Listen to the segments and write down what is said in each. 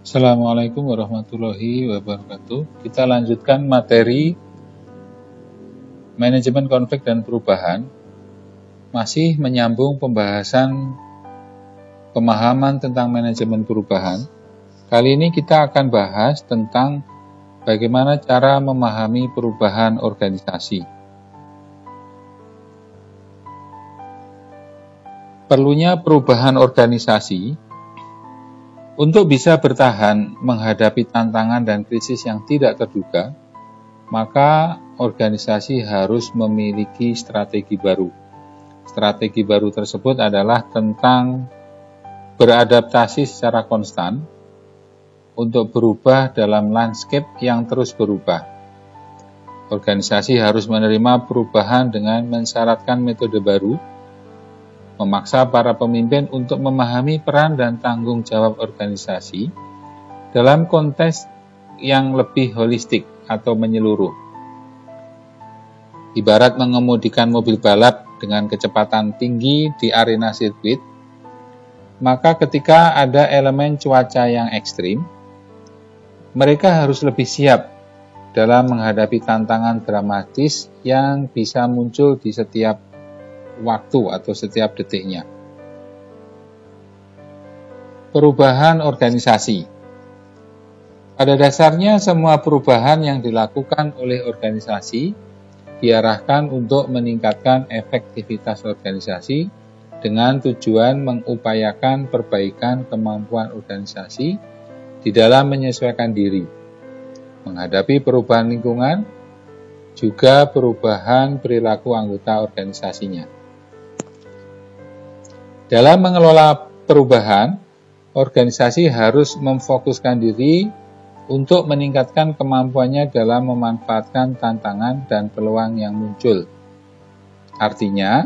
Assalamualaikum warahmatullahi wabarakatuh. Kita lanjutkan materi manajemen konflik dan perubahan. Masih menyambung pembahasan pemahaman tentang manajemen perubahan. Kali ini kita akan bahas tentang bagaimana cara memahami perubahan organisasi. Perlunya perubahan organisasi untuk bisa bertahan menghadapi tantangan dan krisis yang tidak terduga, maka organisasi harus memiliki strategi baru. Strategi baru tersebut adalah tentang beradaptasi secara konstan untuk berubah dalam landscape yang terus berubah. Organisasi harus menerima perubahan dengan mensyaratkan metode baru, memaksa para pemimpin untuk memahami peran dan tanggung jawab organisasi dalam konteks yang lebih holistik atau menyeluruh. Ibarat mengemudikan mobil balap dengan kecepatan tinggi di arena sirkuit, maka ketika ada elemen cuaca yang ekstrim, mereka harus lebih siap dalam menghadapi tantangan dramatis yang bisa muncul di setiap waktu atau setiap detiknya. Perubahan organisasi. Pada dasarnya semua perubahan yang dilakukan oleh organisasi diarahkan untuk meningkatkan efektivitas organisasi dengan tujuan mengupayakan perbaikan kemampuan organisasi di dalam menyesuaikan diri, menghadapi perubahan lingkungan, juga perubahan perilaku anggota organisasinya. Dalam mengelola perubahan, organisasi harus memfokuskan diri untuk meningkatkan kemampuannya dalam memanfaatkan tantangan dan peluang yang muncul. Artinya,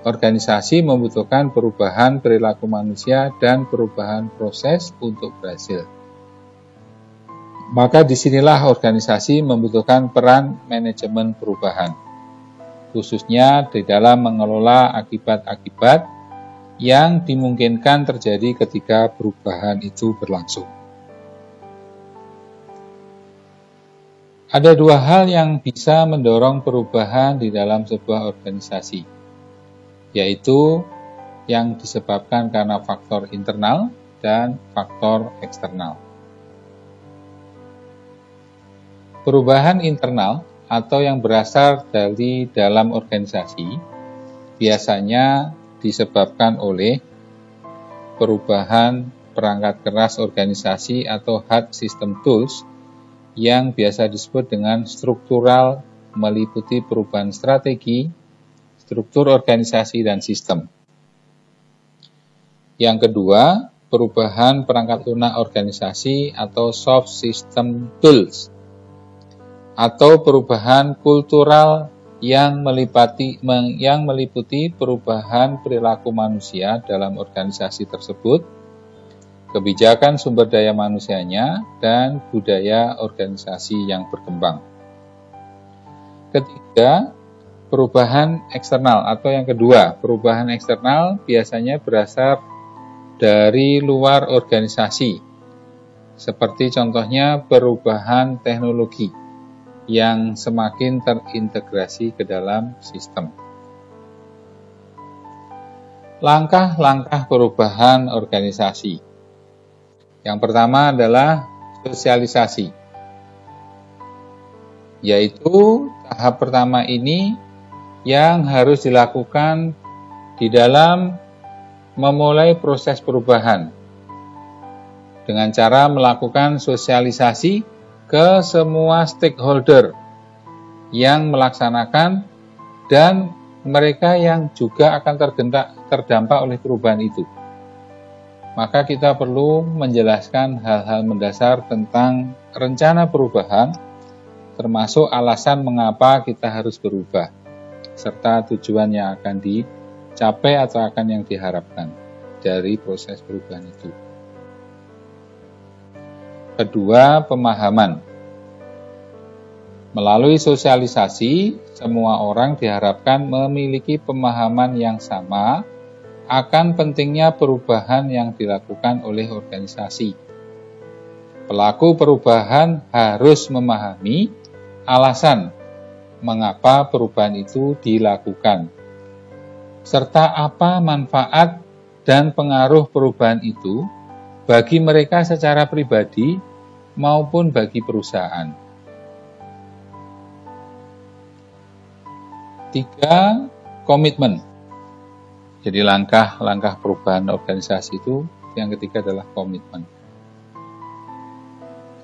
organisasi membutuhkan perubahan perilaku manusia dan perubahan proses untuk berhasil. Maka disinilah organisasi membutuhkan peran manajemen perubahan, khususnya di dalam mengelola akibat-akibat yang dimungkinkan terjadi ketika perubahan itu berlangsung. Ada dua hal yang bisa mendorong perubahan di dalam sebuah organisasi, yaitu yang disebabkan karena faktor internal dan faktor eksternal. Perubahan internal atau yang berasal dari dalam organisasi biasanya disebabkan oleh perubahan perangkat keras organisasi atau hard system tools yang biasa disebut dengan struktural, meliputi perubahan strategi, struktur organisasi, dan sistem. Yang kedua, perubahan perangkat lunak organisasi atau soft system tools, atau perubahan kultural yang meliputi perubahan perilaku manusia dalam organisasi tersebut, kebijakan sumber daya manusianya, dan budaya organisasi yang berkembang. Ketiga, perubahan eksternal atau yang kedua, perubahan eksternal biasanya berasal dari luar organisasi, seperti contohnya perubahan teknologi yang semakin terintegrasi ke dalam sistem. Langkah-langkah perubahan organisasi. Yang pertama adalah sosialisasi, yaitu tahap pertama ini yang harus dilakukan di dalam memulai proses perubahan dengan cara melakukan sosialisasi ke semua stakeholder yang melaksanakan dan mereka yang juga akan terdampak oleh perubahan itu. Maka kita perlu menjelaskan hal-hal mendasar tentang rencana perubahan, termasuk alasan mengapa kita harus berubah, serta tujuan yang akan dicapai atau akan yang diharapkan dari proses perubahan itu. Kedua, pemahaman. Melalui sosialisasi, semua orang diharapkan memiliki pemahaman yang sama akan pentingnya perubahan yang dilakukan oleh organisasi. Pelaku perubahan harus memahami alasan mengapa perubahan itu dilakukan, serta apa manfaat dan pengaruh perubahan itu bagi mereka secara pribadi maupun bagi perusahaan. 3. Komitmen. Jadi langkah-langkah perubahan organisasi itu yang ketiga adalah komitmen.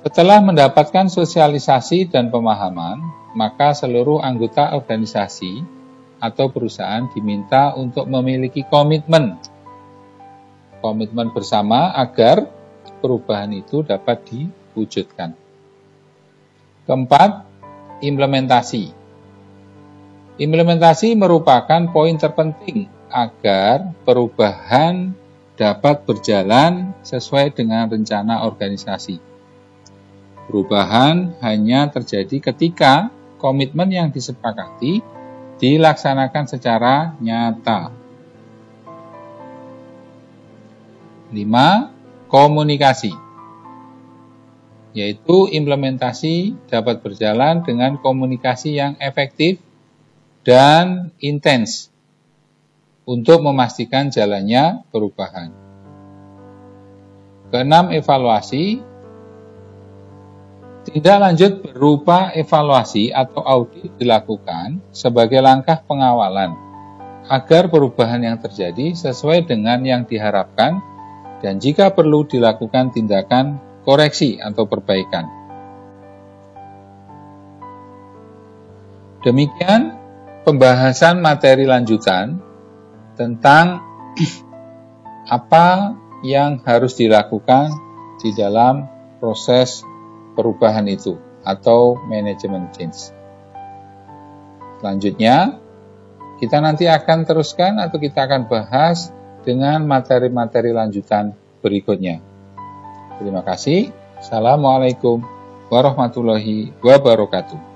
Setelah mendapatkan sosialisasi dan pemahaman, maka seluruh anggota organisasi atau perusahaan diminta untuk memiliki komitmen bersama agar perubahan itu dapat diwujudkan. Keempat, implementasi. Implementasi merupakan poin terpenting agar perubahan dapat berjalan sesuai dengan rencana organisasi. Perubahan hanya terjadi ketika komitmen yang disepakati dilaksanakan secara nyata. 5. Komunikasi, yaitu implementasi dapat berjalan dengan komunikasi yang efektif dan intens untuk memastikan jalannya perubahan. 6. Evaluasi. Tindak lanjut berupa evaluasi atau audit dilakukan sebagai langkah pengawalan agar perubahan yang terjadi sesuai dengan yang diharapkan dan jika perlu dilakukan tindakan koreksi atau perbaikan. Demikian pembahasan materi lanjutan tentang apa yang harus dilakukan di dalam proses perubahan itu atau manajemen change. Selanjutnya, kita nanti akan teruskan atau kita akan bahas dengan materi-materi lanjutan berikutnya. Terima kasih. Assalamualaikum warahmatullahi wabarakatuh.